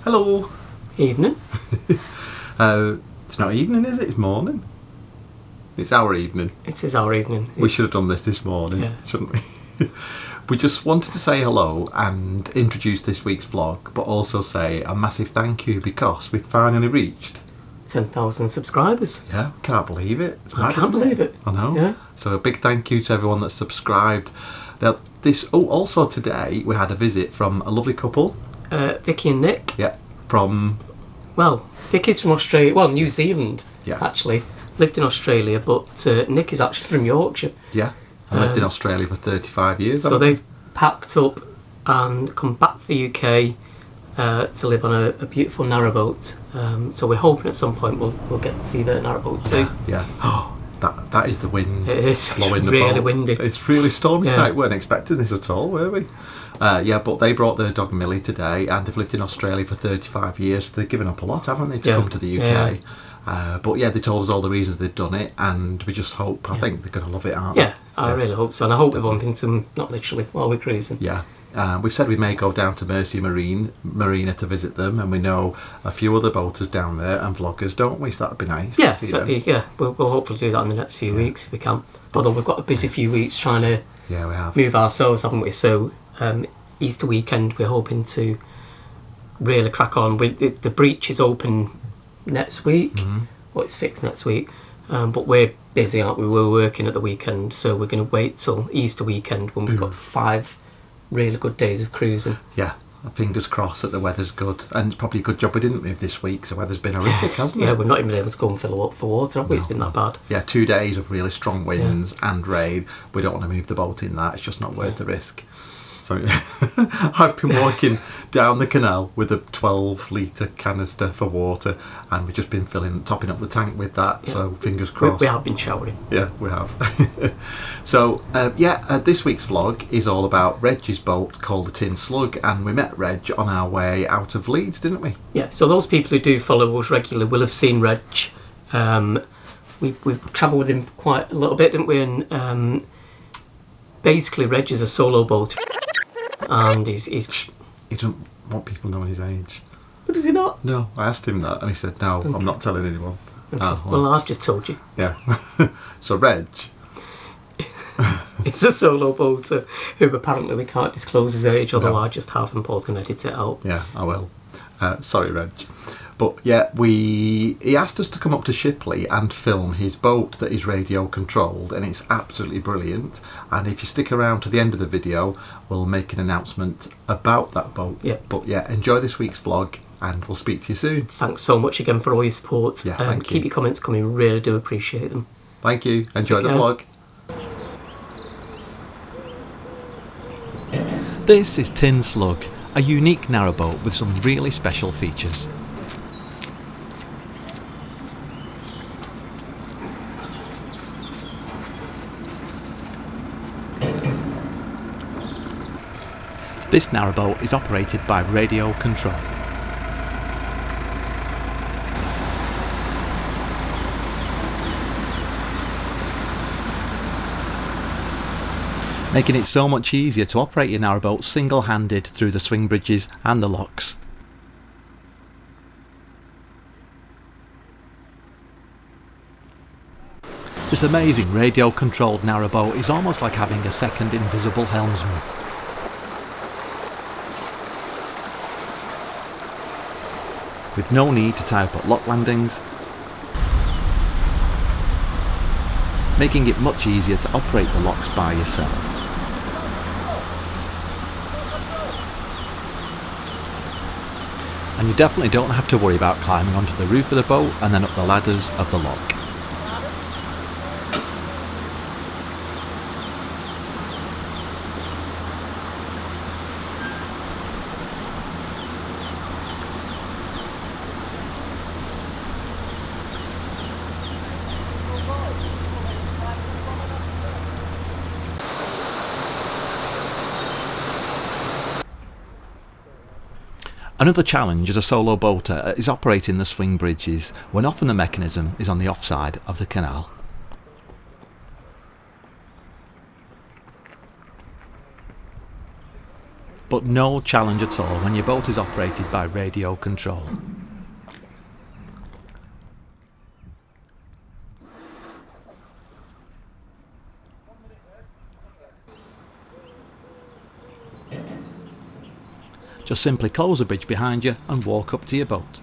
Hello. Evening. It's not evening, is it? It's morning. It's our evening. It is our evening. We should have done this morning, Yeah. shouldn't we? We just wanted to say hello and introduce this week's vlog, but also say a massive thank you because we've finally reached 10,000 subscribers. Yeah, can't believe it. It's I mad, can't isn't believe it. I know. Yeah. So a big thank you to everyone that's subscribed. Now, also today we had a visit from a lovely couple. Vicky and Nick. Yeah, from... Well, Vicky's from Australia. Well, New Zealand, Yeah. actually. Lived in Australia, but Nick is actually from Yorkshire. Yeah, I lived in Australia for 35 years. So they've packed up and come back to the UK to live on a beautiful narrowboat. So we're hoping at some point we'll get to see their narrowboat too. Yeah. Oh, that is the wind. It is. Blowing It's the really boat. windy. It's really stormy Yeah. tonight. We weren't expecting this at all, were we? Yeah, but they brought their dog Millie today, and they've lived in Australia for 35 years. So they've given up a lot, haven't they, to Yeah. come to the UK? But yeah, they told us all the reasons they'd done it, and we just hope. I think they're going to love it, aren't they? Yeah, I really hope so. And I hope we're bumping into them, not literally, while we're cruising. Yeah. We've said we may go down to Mersey Marina to visit them, and we know a few other boaters down there and vloggers, don't we? So that'd be nice. Yeah, to see so them. we'll hopefully do that in the next few weeks if we can. Although we've got a busy few weeks trying to Yeah, we have. move ourselves, haven't we? So Easter weekend we're hoping to really crack on. The breach is open next week. Well, it's fixed next week. But we're busy, aren't we? We're working at the weekend, so we're going to wait till Easter weekend when we've got 5 really good days of cruising. Yeah, fingers crossed that the weather's good, and it's probably a good job we didn't move this week. So the weather's been horrific, hasn't it? Yeah, we've not even been able to go and fill up for water, have we? It's been that bad. Yeah, 2 days of really strong winds and rain. We don't want to move the boat in that. It's just not worth the risk. So I've been walking down the canal with a 12-litre canister for water, and we've just been topping up the tank with that. Yeah. So fingers crossed. We have been showering. Yeah, we have. So, this week's vlog is all about Reg's boat called the Tin Slug, and we met Reg on our way out of Leeds, didn't we? Yeah, so those people who do follow us regularly will have seen Reg. We've travelled with him quite a little bit, didn't we? And basically Reg is a solo boat, and he's He doesn't want people knowing his age. What does he not? No, I asked him that, and he said, no, I'm not telling anyone. Okay. Oh, Well, I've just told you. Yeah. So Reg... It's a solo boater who apparently we can't disclose his age, although No. I just have, and Paul's going to edit it out. Yeah, I will. Sorry, Reg. But yeah, he asked us to come up to Shipley and film his boat that is radio controlled, and it's absolutely brilliant. And if you stick around to the end of the video, we'll make an announcement about that boat. Yeah. But yeah, enjoy this week's vlog, and we'll speak to you soon. Thanks so much again for all your support. Yeah, thank keep you. your comments coming, really do appreciate them. Thank you. Enjoy the Okay. vlog. This is Tin Slug, a unique narrowboat with some really special features. This narrowboat is operated by radio control. Making it so much easier to operate your narrowboat single-handed through the swing bridges and the locks. This amazing radio-controlled narrowboat is almost like having a second invisible helmsman. With no need to tie up at lock landings, making it much easier to operate the locks by yourself. And you definitely don't have to worry about climbing onto the roof of the boat and then up the ladders of the lock. Another challenge as a solo boater is operating the swing bridges when often the mechanism is on the offside of the canal. but no challenge at all when your boat is operated by radio control. Just simply close the bridge behind you and walk up to your boat.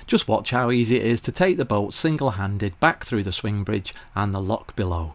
Just watch how easy it is to take the boat single-handed back through the swing bridge and the lock below.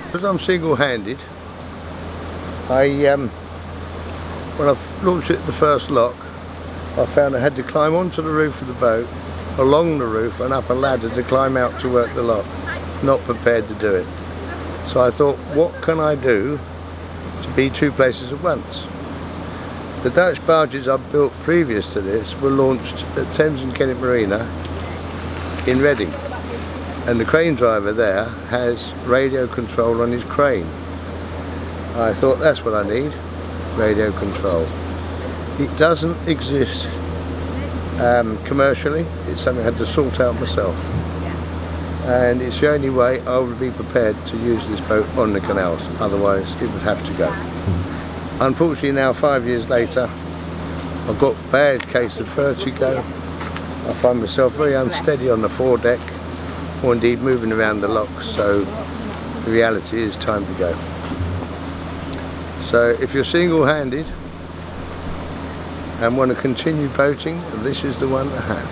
Because I'm single-handed, when I launched it the first lock, I found I had to climb onto the roof of the boat, along the roof and up a ladder to climb out to work the lock. Not prepared to do it. So I thought, what can I do to be two places at once? The Dutch barges I built previous to this were launched at Thames and Kennet Marina in Reading. And the crane driver there has radio control on his crane. I thought, that's what I need, radio control. It doesn't exist commercially. It's something I had to sort out myself. And it's the only way I would be prepared to use this boat on the canals, otherwise it would have to go. Unfortunately now, 5 years later, I've got a bad case of vertigo. I find myself very unsteady on the foredeck, or indeed moving around the locks, so the reality is time to go. So if you're single-handed and want to continue boating, this is the one to have.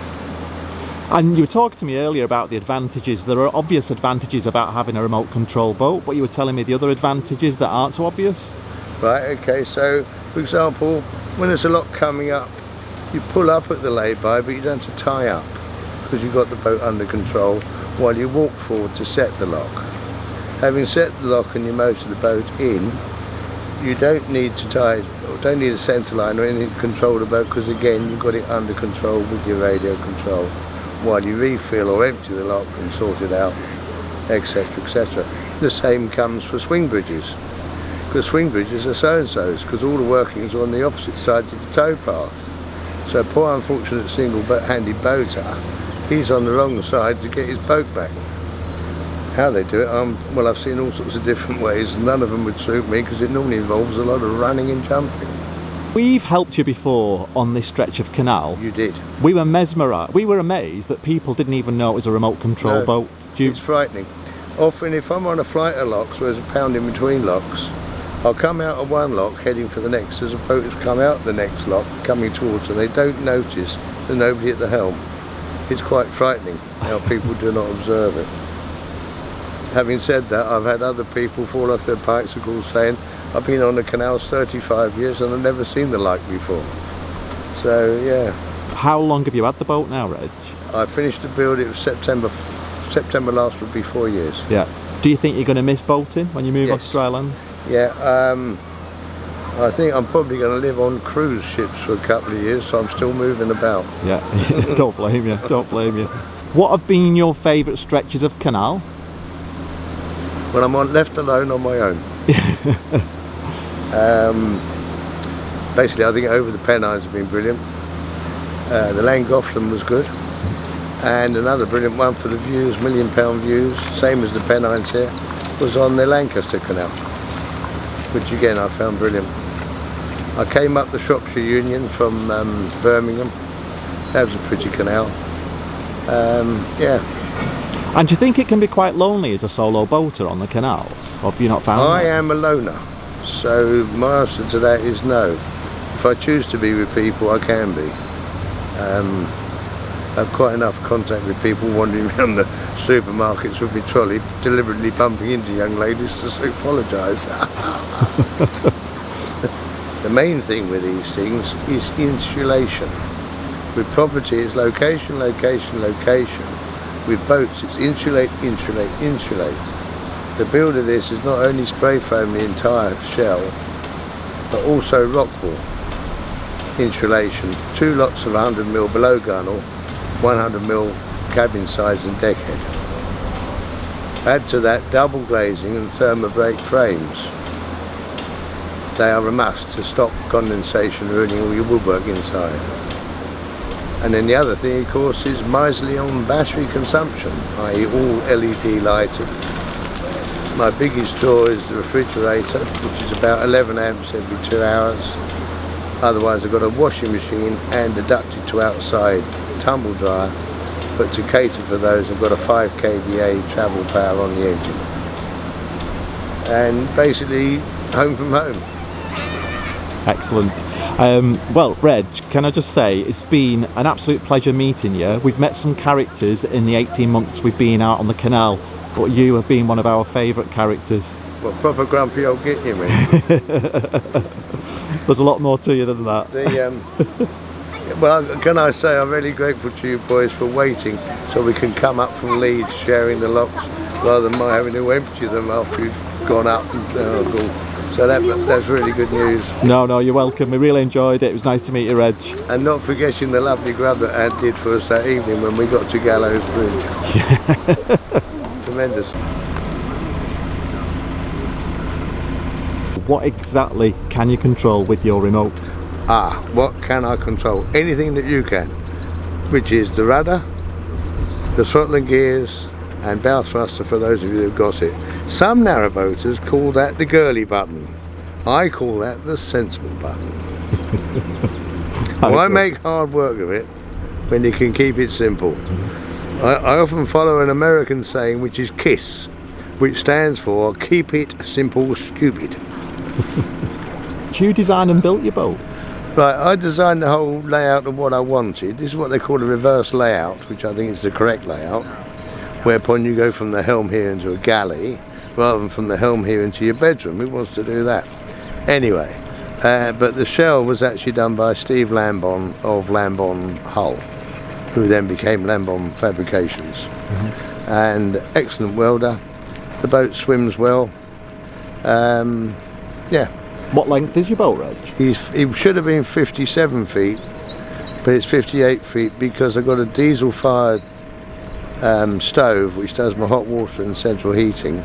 And you were talking to me earlier about the advantages. There are obvious advantages about having a remote control boat, but you were telling me the other advantages that aren't so obvious? Right, okay, so for example, when there's a lock coming up, you pull up at the lay-by, but you don't have to tie up because you've got the boat under control while you walk forward to set the lock. Having set the lock and you motor the boat in, you don't need to tie, or don't need a centre line or anything to control the boat, because again you've got it under control with your radio control while you refill or empty the lock and sort it out, etc, etc. The same comes for swing bridges, because swing bridges are so-and-so's, because all the workings are on the opposite side of the tow path. So poor unfortunate single-handed boater, he's on the wrong side to get his boat back. How they do it, well, I've seen all sorts of different ways. None of them would suit me because it normally involves a lot of running and jumping. We've helped you before on this stretch of canal. You did. We were mesmerised. We were amazed that people didn't even know it was a remote control boat. It's frightening. Often if I'm on a flight of locks where there's a pound in between locks, I'll come out of one lock heading for the next. There's a boat that's come out the next lock coming towards them. They don't notice there's nobody at the helm. It's quite frightening how people do not observe it. Having said that, I've had other people fall off their bicycles saying, I've been on the canals 35 years and I've never seen the like before. So yeah. How long have you had the boat now, Reg? I finished the build, it was September last would be 4 years. Yeah. Do you think you're going to miss boating when you move off to dry land? Yeah, I think I'm probably going to live on cruise ships for a couple of years, so I'm still moving about. Yeah, don't blame you, don't blame you. What have been your favourite stretches of canal? When I'm left alone on my own. Basically, I think over the Pennines have been brilliant. The Llangollen was good, and another brilliant one for the views, £1 million views, same as the Pennines here, was on the Lancaster Canal, which again I found brilliant. I came up the Shropshire Union from Birmingham. That was a pretty canal. Yeah. And do you think it can be quite lonely as a solo boater on the canals? Or have you not found I that? am a loner, so my answer to that is no. If I choose to be with people, I can be. I've quite enough contact with people wandering around the supermarkets with my trolley, deliberately bumping into young ladies to apologise. The main thing with these things is insulation. With property, it's location, location, location. With boats, it's insulate, insulate, insulate. The build of this is not only spray foam the entire shell, but also rock wool insulation. 2 lots of 100mm below gunnel, 100mm cabin sides and deck head. Add to that double glazing and thermobrake frames. They are a must to stop condensation ruining all your woodwork inside. And then the other thing, of course, is miserly on battery consumption, i.e. all LED lighting. My biggest draw is the refrigerator, which is about 11 amps every 2 hours. Otherwise I've got a washing machine and adapted to outside tumble dryer, but to cater for those I've got a 5 kVA travel power on the engine. And basically home from home. Excellent. Well, Reg, can I just say it's been an absolute pleasure meeting you. We've met some characters in the 18 months we've been out on the canal, but you have been one of our favourite characters. What, proper grumpy old git, you mean? There's a lot more to you than that. Well, can I say I'm really grateful to you boys for waiting so we can come up from Leeds sharing the locks rather than my having to empty them after you've gone up. So that's really good news. No, you're welcome. We really enjoyed it. It was nice to meet you, Reg. And not forgetting the lovely grub that Ad did for us that evening when we got to Gallows Bridge. Tremendous. What exactly can you control with your remote? What can I control? Anything that you can, which is the rudder, the throttle and gears, and bow thruster for those of you who've got it. Some narrowboaters call that the girly button. I call that the sensible button. Why make hard work of it when you can keep it simple? I often follow an American saying which is KISS, which stands for Keep It Simple Stupid. Do you design and build your boat? Right, I designed the whole layout of what I wanted. This is what they call a reverse layout, which I think is the correct layout, whereupon you go from the helm here into a galley rather than from the helm here into your bedroom. Who wants to do that? Anyway, but the shell was actually done by Steve Lambon of Lambon Hull, who then became Lambon Fabrications. And excellent welder. The boat swims well. Yeah. What length is your boat, Reg? He should have been 57 feet, but it's 58 feet because I've got a diesel fired stove which does my hot water and central heating,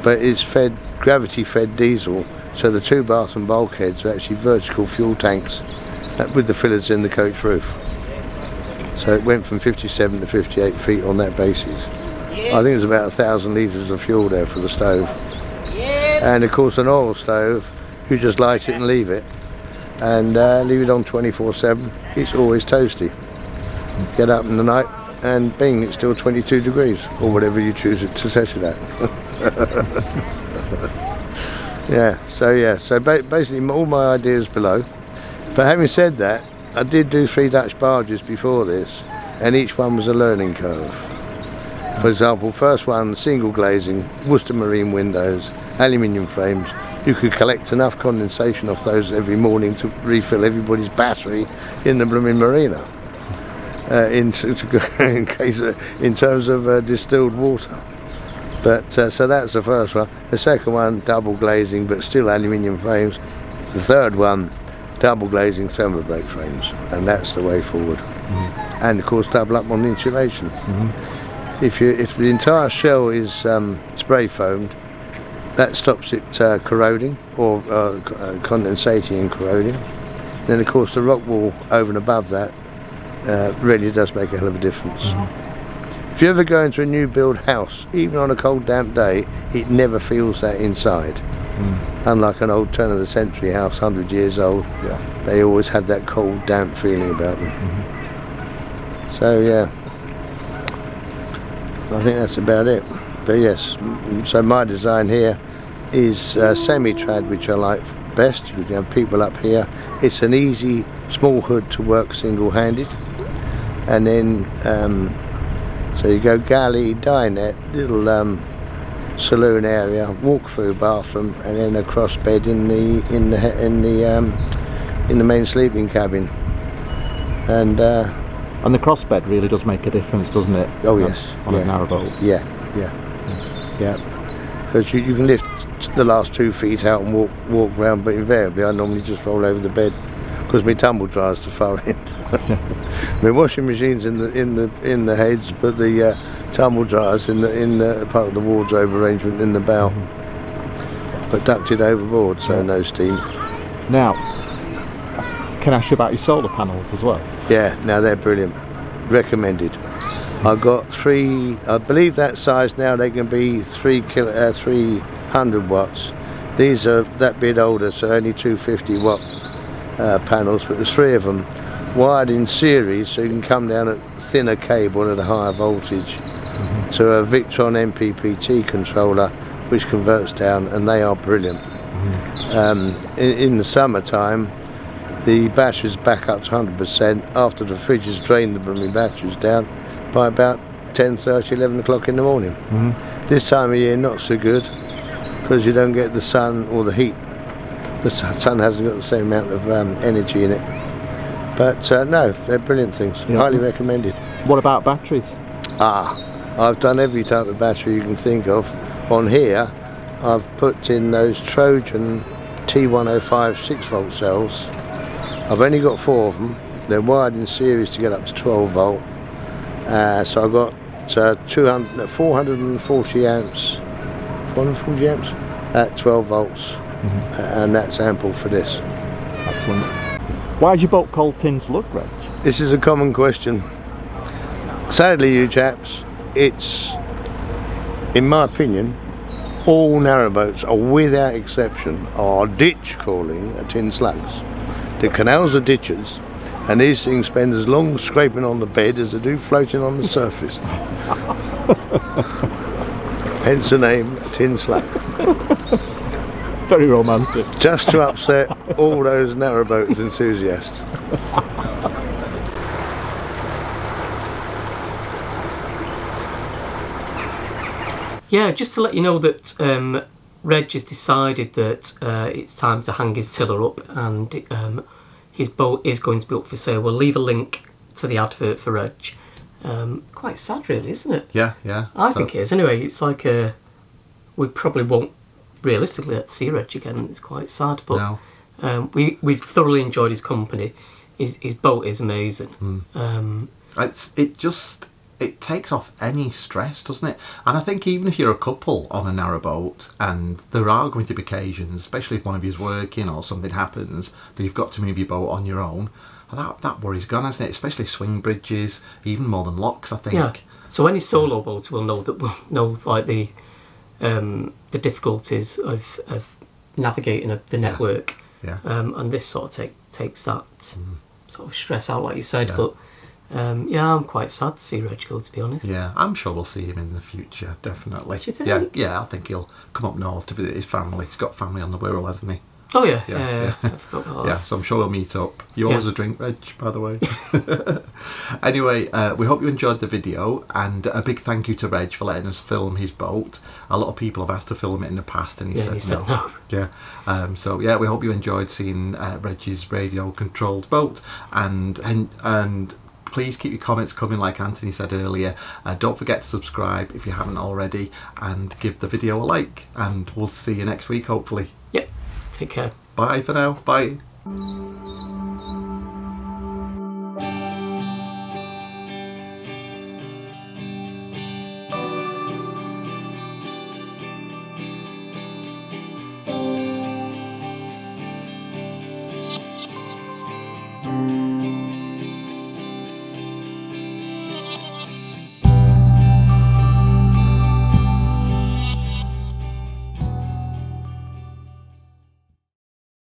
but it's fed gravity fed diesel, so the 2 bathroom bulkheads are actually vertical fuel tanks with the fillers in the coach roof. So it went from 57 to 58 feet on that basis. I think there's about 1,000 litres of fuel there for the stove. And of course an oil stove, you just light it and leave it on 24/7. It's always toasty. Get up in the night and bing, it's still 22 degrees or whatever you choose to set it at. So basically all my ideas below. But having said that, I did do 3 Dutch barges before this, and each one was a learning curve. For example, first one, single glazing, Worcester marine windows, aluminium frames. You could collect enough condensation off those every morning to refill everybody's battery in the blooming marina, in terms of distilled water. But so that's the first one. The second one, double glazing, but still aluminium frames. The third one, double glazing thermobrake frames, and that's the way forward. And of course, double up on the insulation. If the entire shell is spray foamed, that stops it corroding or condensating and corroding. Then of course the rock wall over and above that really does make a hell of a difference. If you ever go into a new build house, even on a cold damp day, it never feels that inside. Unlike an old turn of the century house, 100 years old, they always have that cold damp feeling about them. So yeah, I think that's about it. But yes, so my design here is semi-trad, which I like best, because you have people up here. It's an easy small hood to work single-handed, and then so you go galley, dinette, little saloon area, walk-through bathroom, and then a cross bed in the main sleeping cabin. And the cross bed really does make a difference, doesn't it? Oh yes, on a narrowboat. Yeah. Because you can lift the last 2 feet out and walk round, but invariably I normally just roll over the bed because my tumble dryer's the far end. My washing machine's in the heads, but the tumble dryer's in the part of the wardrobe arrangement in the bow, but ducted overboard, so no steam. Now, can I ask you about your solar panels as well? Yeah, now they're brilliant. Recommended. I've got 3, I believe that size now they can be 300 watts. These are that bit older, so only 250 watt panels, but there's 3 of them wired in series, so you can come down a thinner cable at a higher voltage to a Victron MPPT controller, which converts down, and they are brilliant. In the summertime, the batteries back up to 100% after the fridge has drained the blooming batteries down by about 10:30, 11 o'clock in the morning. This time of year not so good, because you don't get the sun or the heat. The sun hasn't got the same amount of energy in it. But no, they're brilliant things. Highly recommended. What about batteries? I've done every type of battery you can think of. On here I've put in those Trojan T105 6-volt cells. I've only got 4 of them. They're wired in series to get up to 12 volt. So I've got 440 amps at 12 volts, and that's ample for this. Excellent. Why is your boat called Tin Slug, Reg? This is a common question. Sadly, you chaps, it's, in my opinion, all narrowboats, are without exception, are ditch calling a tin slugs. The canals are ditches, and these things spend as long scraping on the bed as they do floating on the surface. Hence the name Tin Slug. Very romantic. Just to upset all those narrowboat enthusiasts. Yeah, just to let you know that Reg has decided that it's time to hang his tiller up, and his boat is going to be up for sale. We'll leave a link to the advert for Reg. Quite sad, really, isn't it? Yeah. I think it is. Anyway, it's like we probably won't realistically get to see Reg again. It's quite sad, but we've thoroughly enjoyed his company. His boat is amazing. It takes off any stress, doesn't it? And I think even if you're a couple on a narrowboat, and there are going to be occasions, especially if one of you's working or something happens, that you've got to move your boat on your own, that worry's gone, hasn't it? Especially swing bridges, even more than locks, I think. Yeah. So any solo boat will know like the difficulties of navigating the network. Yeah. And this sort of takes that sort of stress out, like you said. Yeah. But I'm quite sad to see Reg go, to be honest. Yeah, I'm sure we'll see him in the future, definitely. Do you think? Yeah, I think he'll come up north to visit his family. He's got family on the Wirral, hasn't he? Oh yeah. I forgot about that. Yeah, so I'm sure we'll meet up. You always a drink, Reg, by the way. Anyway, we hope you enjoyed the video, and a big thank you to Reg for letting us film his boat. A lot of people have asked to film it in the past, and he said no. Yeah. So yeah, we hope you enjoyed seeing Reg's radio-controlled boat, and please keep your comments coming, like Anthony said earlier. Don't forget to subscribe if you haven't already, and give the video a like, and we'll see you next week, hopefully. Yep. Take care. Bye for now. Bye.